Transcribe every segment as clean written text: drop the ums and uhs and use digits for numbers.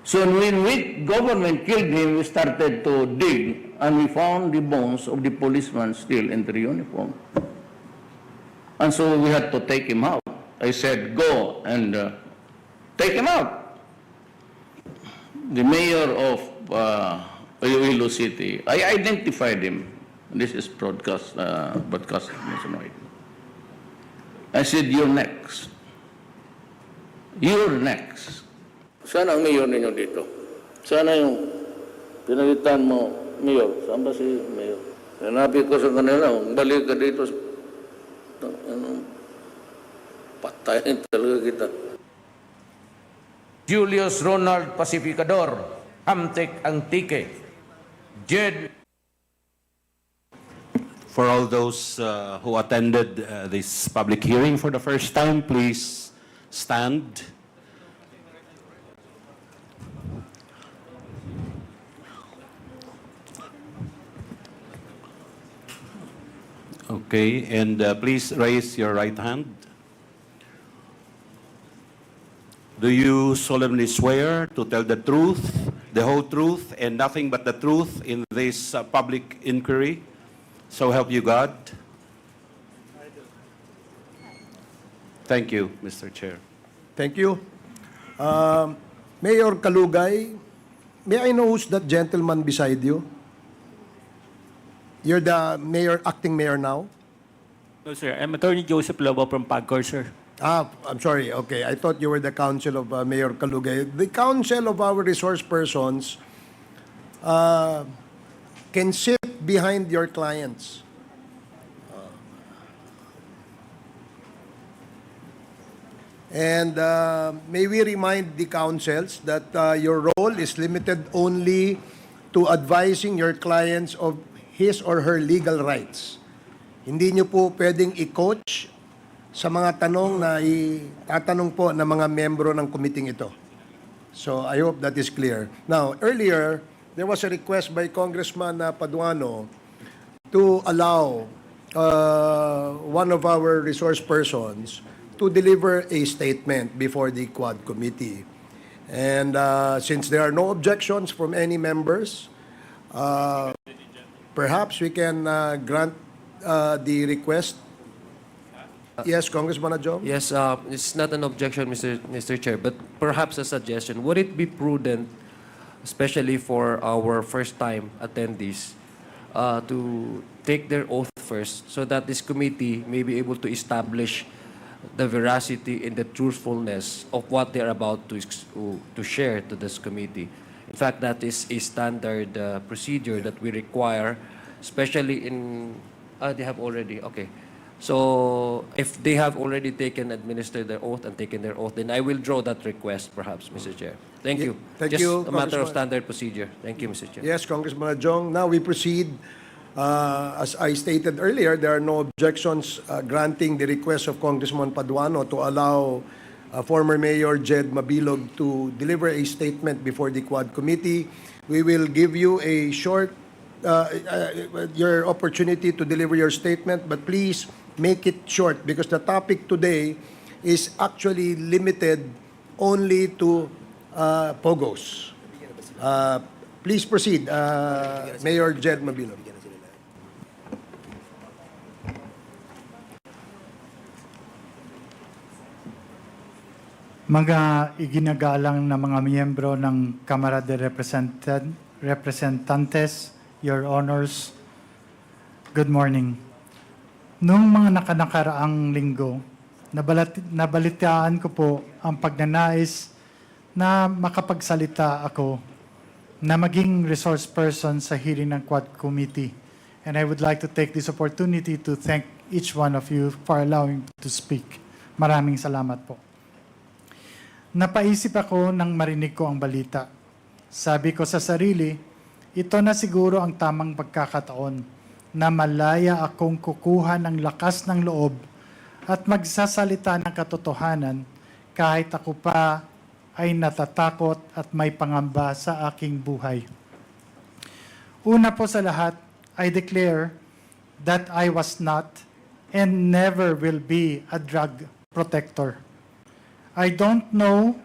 So when government killed him, we started to dig, and we found the bones of the policeman still in their uniform. And so we had to take him out. I said, go and take him out. The mayor of Iloilo City, I identified him. This is broadcast nationwide. I said, you're next. You're next. Sana ang mayor ninyo dito? Sana yung pinalitan mo, mayor. Saan ba si mayor? Sinabi ko sa kanila, balik ka dito. Patayin talaga kita. Julius Ronald Pacificador, Amtek Antique, Jed. For all those who attended this public hearing for the first time, please stand. Okay, and please raise your right hand. Do you solemnly swear to tell the truth, the whole truth, and nothing but the truth in this public inquiry? So help you God. Thank you, Mr. Chair. Thank you. Mayor Kalugay, may I know who's that gentleman beside you? You're the mayor, acting mayor now? No, sir. I'm Attorney Joseph Lobo from PAGCOR, sir. I'm sorry. Okay, I thought you were the counsel of Mayor Kalugay. The counsel of our resource persons can sit behind your clients. And may we remind the counsels that your role is limited only to advising your clients of his or her legal rights. Hindi nyo po pwedeng i-coach sa mga tanong na itatanong po ng mga membro ng committee ito. So I hope that is clear. Now, earlier, there was a request by Congressman Paduano to allow one of our resource persons to deliver a statement before the Quad Committee. And since there are no objections from any members, perhaps we can grant the request. Yes, Congressman Adjong? Yes, it's not an objection, Mr. Chair, but perhaps a suggestion. Would it be prudent, especially for our first-time attendees, to take their oath first so that this committee may be able to establish the veracity and the truthfulness of what they're about to share to this committee? In fact, that is a standard procedure that we require, especially in... they have already, okay. So, if they have already administered their oath and taken their oath, then I will draw that request, perhaps, Mr. Chair. Thank you. Thank Just you, a matter of Congressman. standard procedure. Thank you, Mr. Chair. Yes, Congressman Adjong. Now we proceed. As I stated earlier, there are no objections granting the request of Congressman Paduano to allow former Mayor Jed Mabilog to deliver a statement before the Quad Committee. We will give you a short your opportunity to deliver your statement, but please make it short because the topic today is actually limited only to POGOs. Please proceed, Mayor Jed Mabilog. Mga iginagalang na mga miyembro ng Kamara de Representantes, Your Honors, good morning. Noong mga nakaraang linggo, nabalitaan ko po ang pagnanais na makapagsalita ako na maging resource person sa hearing ng Quad Committee. And I would like to take this opportunity to thank each one of you for allowing me to speak. Maraming salamat po. Napaisip ako nang marinig ko ang balita. Sabi ko sa sarili, ito na siguro ang tamang pagkakataon na malaya akong kukuha ng lakas ng loob at magsasalita ng katotohanan kahit ako pa ay natatakot at may pangamba sa aking buhay. Una po sa lahat, I declare that I was not and never will be a drug protector. I don't know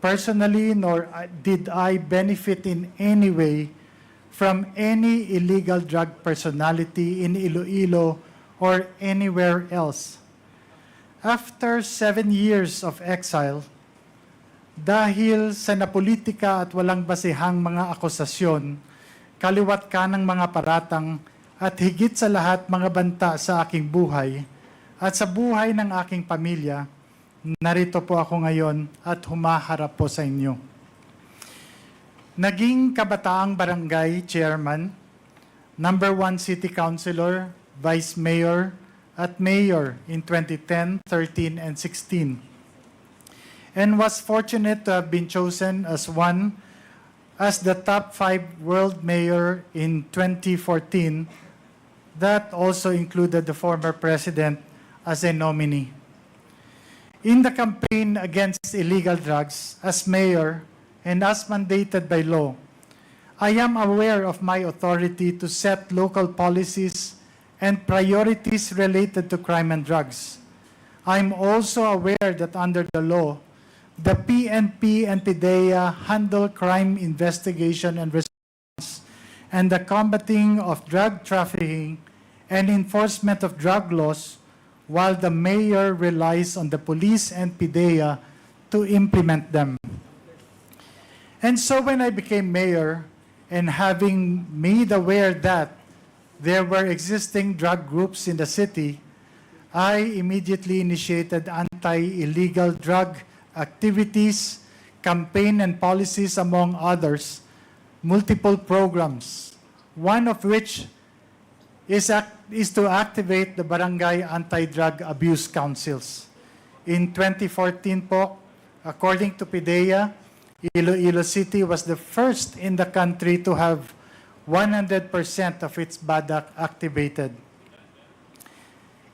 personally nor did I benefit in any way from any illegal drug personality in Iloilo or anywhere else. After 7 years of exile, dahil sa napolitika at walang basihang mga akusasyon, kaliwat kanang mga paratang at higit sa lahat mga banta sa aking buhay at sa buhay ng aking pamilya, narito po ako ngayon at humaharap po sa inyo. Naging kabataang barangay chairman, number 1 city councilor, vice mayor, at mayor in 2010, 13, and 16. And was fortunate to have been chosen as the top 5 world mayor in 2014. That also included the former president as a nominee. In the campaign against illegal drugs, as mayor and as mandated by law, I am aware of my authority to set local policies and priorities related to crime and drugs. I'm also aware that under the law, the PNP and PDEA handle crime investigation and response and the combating of drug trafficking and enforcement of drug laws, while the mayor relies on the police and PDEA to implement them. And so when I became mayor, and having made aware that there were existing drug groups in the city, I immediately initiated anti-illegal drug activities, campaign and policies, among others, multiple programs, one of which is to activate the Barangay Anti-Drug Abuse Councils. In 2014 po, according to PDEA, Iloilo City was the first in the country to have 100% of its BADAC activated.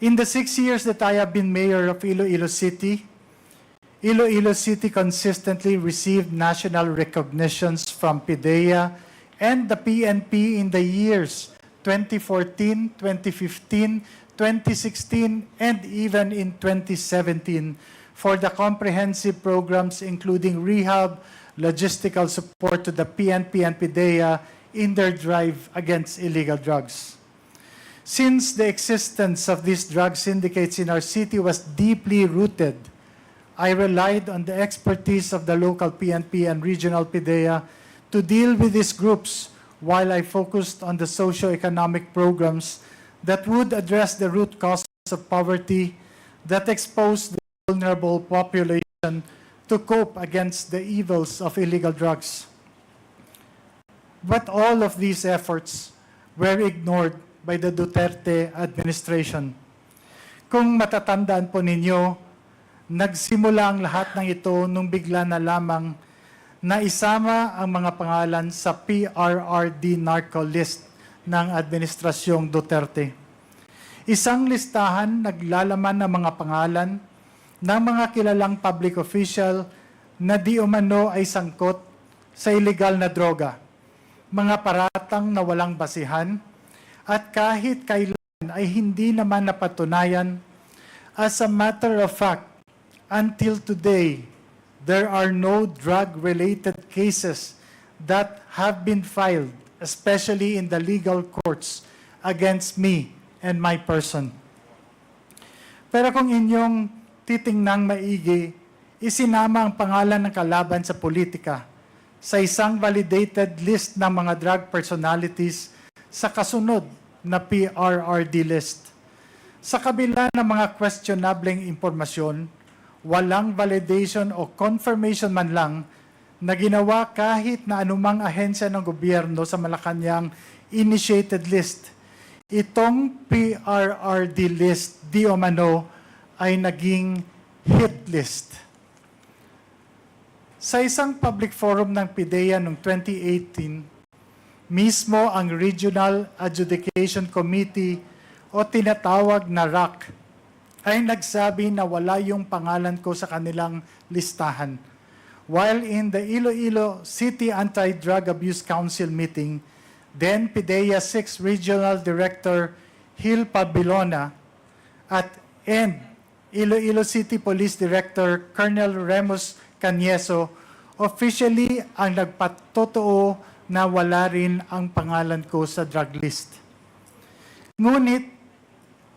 In the 6 years that I have been mayor of Iloilo City consistently received national recognitions from PDEA and the PNP in the years 2014, 2015, 2016, and even in 2017 for the comprehensive programs including rehab, logistical support to the PNP and PDEA in their drive against illegal drugs. Since the existence of these drug syndicates in our city was deeply rooted, I relied on the expertise of the local PNP and regional PDEA to deal with these groups while I focused on the socio-economic programs that would address the root causes of poverty that expose the vulnerable population to cope against the evils of illegal drugs. But all of these efforts were ignored by the Duterte administration. Kung matatandaan po ninyo, nagsimula ang lahat ng ito nung bigla na lamang na isama ang mga pangalan sa PPRRD narco list ng Administrasyong Duterte. Isang listahan naglalaman ng mga pangalan ng mga kilalang public official na di umano ay sangkot sa illegal na droga, mga paratang na walang basihan, at kahit kailan ay hindi naman napatunayan. As a matter of fact, until today, there are no drug-related cases that have been filed, especially in the legal courts, against me and my person. Pero kung inyong titingnang maigi, isinama ang pangalan ng kalaban sa politika sa isang validated list ng mga drug personalities sa kasunod na PPRRD list. Sa kabila ng mga questionableng impormasyon, walang validation o confirmation man lang na ginawa kahit na anumang ahensya ng gobyerno sa Malacanang initiated list. Itong PPRRD list di umano ay naging hit list. Sa isang public forum ng PDEA noong 2018, mismo ang Regional Adjudication Committee o tinatawag na RAC ay nagsabi na wala yung pangalan ko sa kanilang listahan. While in the Iloilo City Anti-Drug Abuse Council meeting, then PDEA 6 Regional Director Hil Pabilona and Iloilo City Police Director Colonel Remus Canieso officially ang nagpatotoo na wala rin ang pangalan ko sa drug list. Ngunit,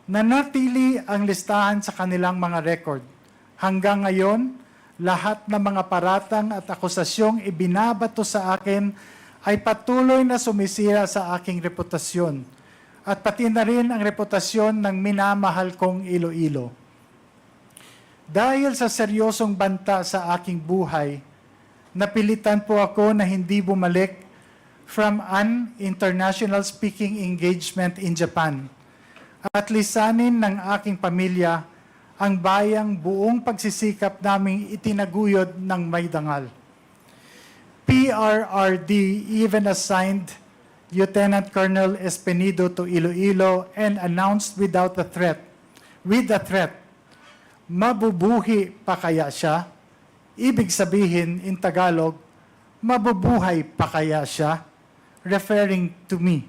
nanatili ang listahan sa kanilang mga record. Hanggang ngayon, lahat ng mga paratang at akusasyong ibinabato sa akin ay patuloy na sumisira sa aking reputasyon at pati na rin ang reputasyon ng minamahal kong Iloilo. Dahil sa seryosong banta sa aking buhay, napilitan po ako na hindi bumalik from an international speaking engagement in Japan at lisanin ng aking pamilya ang bayang buong pagsisikap naming itinaguyod ng may dangal. PPRRD even assigned Lieutenant Colonel Espenido to Iloilo and announced with the threat, mabubuhi pa kaya siya? Ibig sabihin in Tagalog, mabubuhay pa kaya siya? Referring to me.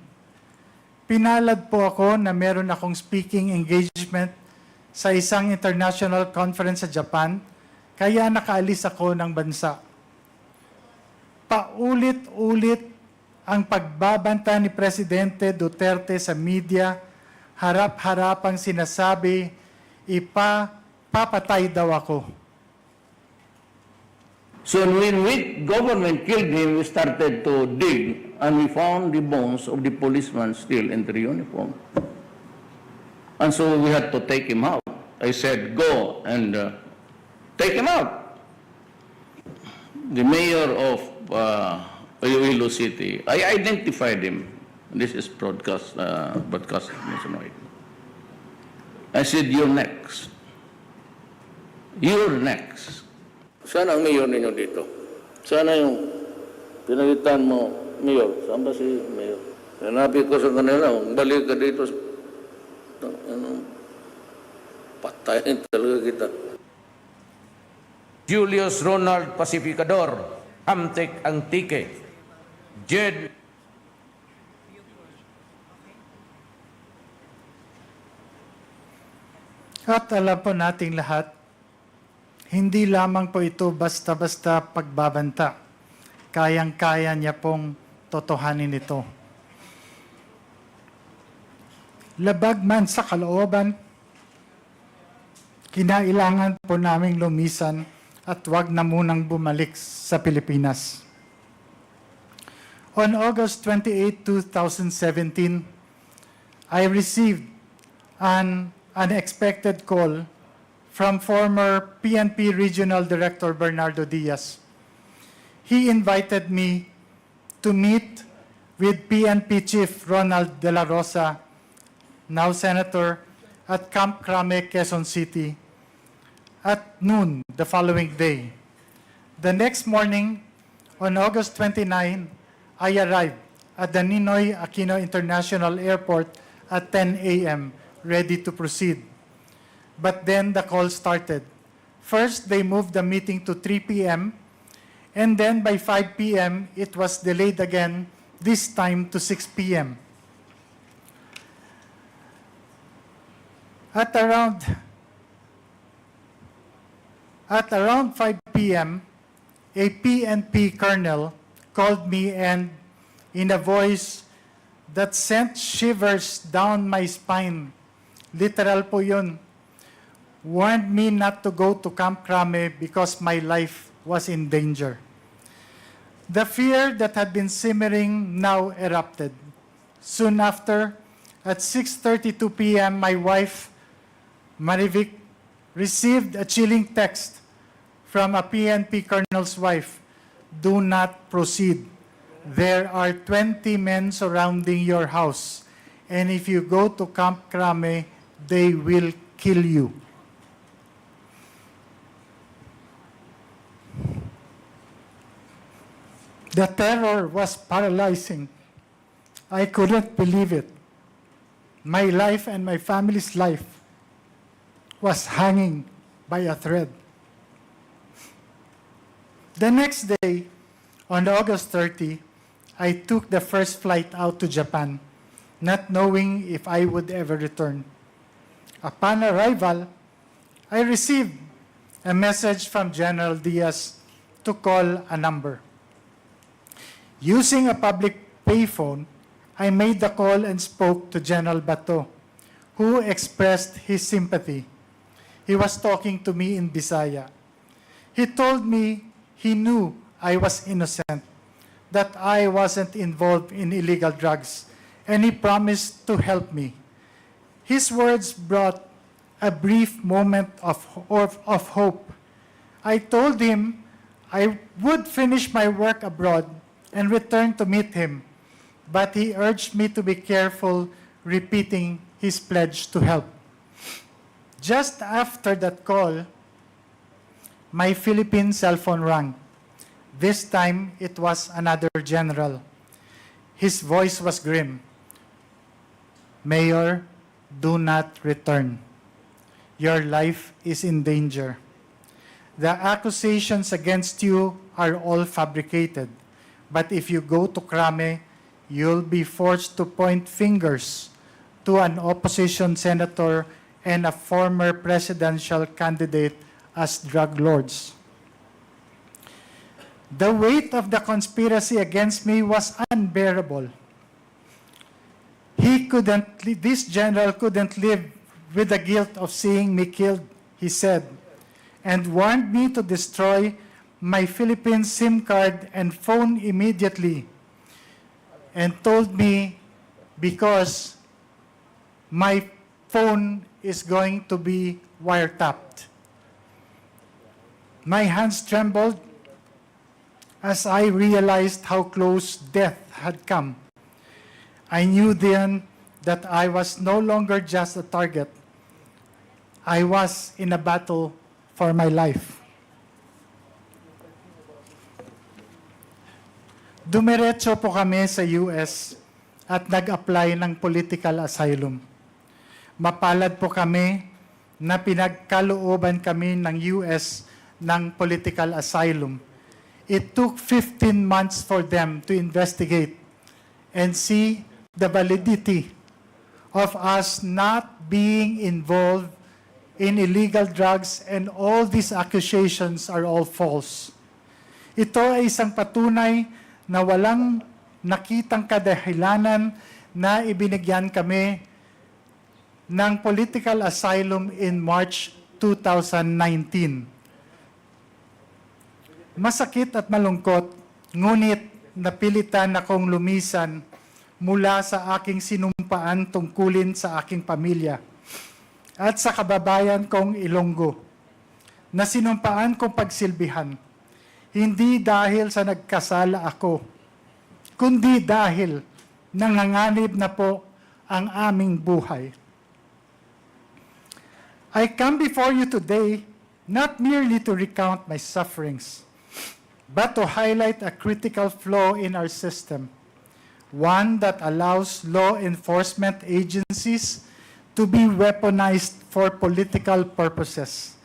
Pinalad po ako na meron akong speaking engagement sa isang international conference sa Japan, kaya nakaalis ako ng bansa. Paulit-ulit ang pagbabanta ni Presidente Duterte sa media, harap-harapang sinasabi, papatay daw ako. So when government killed him, we started to dig and we found the bones of the policeman still in their uniform. And so we had to take him out. I said, go and take him out. The mayor of Iloilo City, I identified him. This is broadcast nationwide. I said, you're next. You're next. Sana ang mayor ninyo dito? Sana yung pinalitan mo, mayor. Saan ba si mayor? Sanabi ko sa kanila, balik ka dito. Patayin talaga kita. Julius Ronald Pacificador, Hamtek ang Tike, Jed At alam po nating lahat, hindi lamang po ito basta-basta pagbabanta. Kayang-kaya niya pong totohanin ito. Labag man sa kalooban, kinailangan po naming lumisan at wag na munang bumalik sa Pilipinas. On August 28, 2017, I received an unexpected call from former PNP Regional Director Bernardo Diaz. He invited me to meet with PNP Chief Ronald De La Rosa, now Senator, at Camp Crame, Quezon City, at noon the following day. The next morning, on August 29, I arrived at the Ninoy Aquino International Airport at 10 a.m., ready to proceed. But then the call started. First, they moved the meeting to 3 p.m., and then by 5 p.m., it was delayed again, this time to 6 p.m. At around 5 p.m., a PNP colonel called me and, in a voice that sent shivers down my spine, literal po yun, warned me not to go to Camp Crame because my life was in danger. The fear that had been simmering now erupted. Soon after, at 6:32 p.m., my wife, Marivic, received a chilling text from a PNP colonel's wife. Do not proceed. There are 20 men surrounding your house, and if you go to Camp Crame, they will kill you. The terror was paralyzing. I couldn't believe it. My life and my family's life was hanging by a thread. The next day, on August 30, I took the first flight out to Japan, not knowing if I would ever return. Upon arrival, I received a message from General Diaz to call a number. Using a public payphone, I made the call and spoke to General Bato, who expressed his sympathy. He was talking to me in Bisaya. He told me he knew I was innocent, that I wasn't involved in illegal drugs, and he promised to help me. His words brought a brief moment of hope. I told him I would finish my work abroad and return to meet him, but he urged me to be careful, repeating his pledge to help. Just after that call, my Philippine cell phone rang. This time, it was another general. His voice was grim. Mayor, do not return. Your life is in danger. The accusations against you are all fabricated. But if you go to Krame, you'll be forced to point fingers to an opposition senator and a former presidential candidate as drug lords. The weight of the conspiracy against me was unbearable. This general couldn't live with the guilt of seeing me killed, he said, and warned me to destroy my Philippine SIM card and phone immediately, and told me because my phone is going to be wiretapped. My hands trembled as I realized how close death had come. I knew then that I was no longer just a target. I was in a battle for my life. Dumiretso po kami sa US at nag-apply ng political asylum. Mapalad po kami na pinagkalooban kami ng US ng political asylum. It took 15 months for them to investigate and see the validity of us not being involved in illegal drugs, and all these accusations are all false. Ito ay isang patunay na walang nakitang kadahilanan na ibinigyan kami ng political asylum in March 2019. Masakit at malungkot, ngunit napilitan akong lumisan mula sa aking sinumpaan tungkulin sa aking pamilya at sa kababayan kong Ilonggo, na sinumpaan kong pagsilbihan, hindi dahil sa nagkasala ako, kundi dahil nanganganib na po ang aming buhay. I come before you today not merely to recount my sufferings, but to highlight a critical flaw in our system, one that allows law enforcement agencies to be weaponized for political purposes.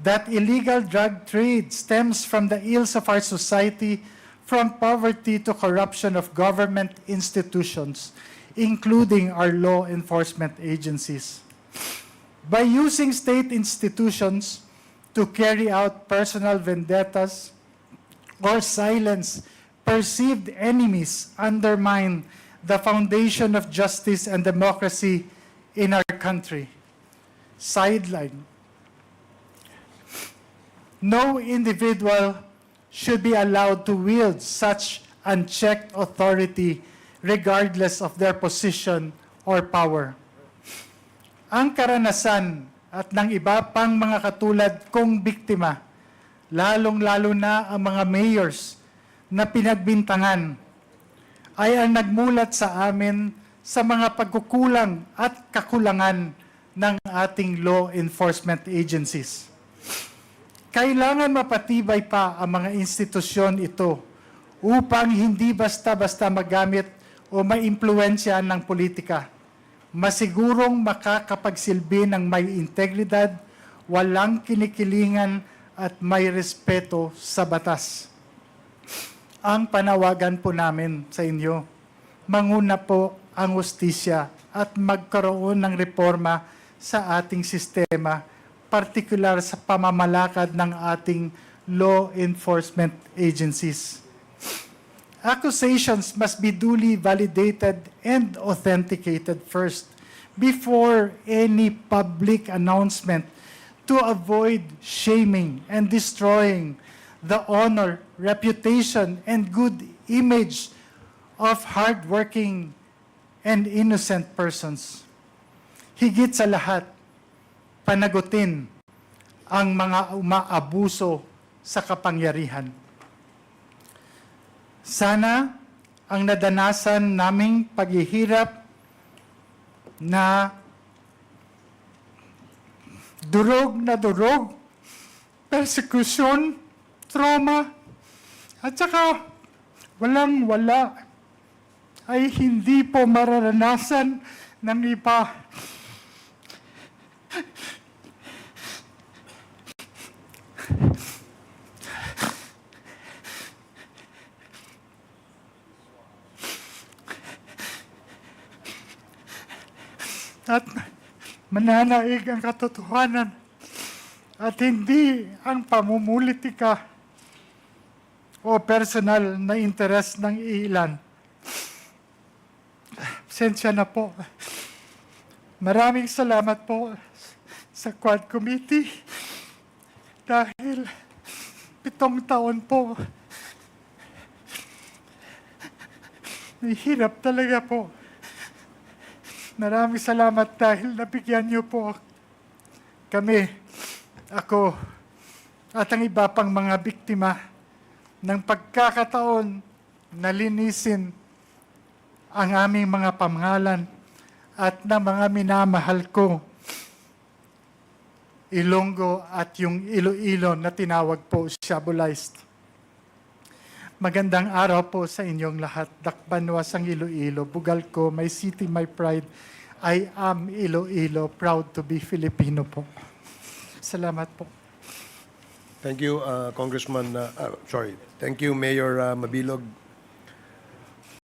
That illegal drug trade stems from the ills of our society, from poverty to corruption of government institutions, including our law enforcement agencies. By using state institutions to carry out personal vendettas or silence perceived enemies, undermine the foundation of justice and democracy in our country. Sideline. No individual should be allowed to wield such unchecked authority regardless of their position or power. Ang karanasan at ng iba pang mga katulad kong biktima, lalong-lalo na ang mga mayors na pinagbintangan, ay ang nagmulat sa amin sa mga pagkukulang at kakulangan ng ating law enforcement agencies. Kailangan mapatibay pa ang mga institusyon ito upang hindi basta-basta magamit o maimpluwensya ng politika. Masigurong makakapagsilbi ng may integridad, walang kinikilingan at may respeto sa batas. Ang panawagan po namin sa inyo, manguna po ang hustisya at magkaroon ng reforma sa ating sistema, partikular sa pamamalakad ng ating law enforcement agencies. Accusations must be duly validated and authenticated first before any public announcement to avoid shaming and destroying the honor, reputation, and good image of hardworking and innocent persons. Higit sa lahat, panagutin ang mga umaabuso sa kapangyarihan. Sana ang nadanasan naming paghihirap na durog, persekusyon, trauma, at saka walang-wala ay hindi po mararanasan ng iba. At mananaig ang katotohanan at hindi ang pamumulitika o personal na interes ng ilan. Pasensya na po. Maraming salamat po sa Quad Committee dahil 7 taon po. Nahihirap talaga po. Maraming salamat dahil nabigyan niyo po kami, ako, at ang iba pang mga biktima ng pagkakataon na linisin ang aming mga pamangalan at na mga minamahal ko, Ilonggo at yung Iloilo na tinawag po Shabualized. Magandang araw po sa inyong lahat. Dakbanwas ang Iloilo, bugal ko, my city, my pride. I am Iloilo, proud to be Filipino po. Salamat po. Thank you, Congressman, Thank you, Mayor Mabilog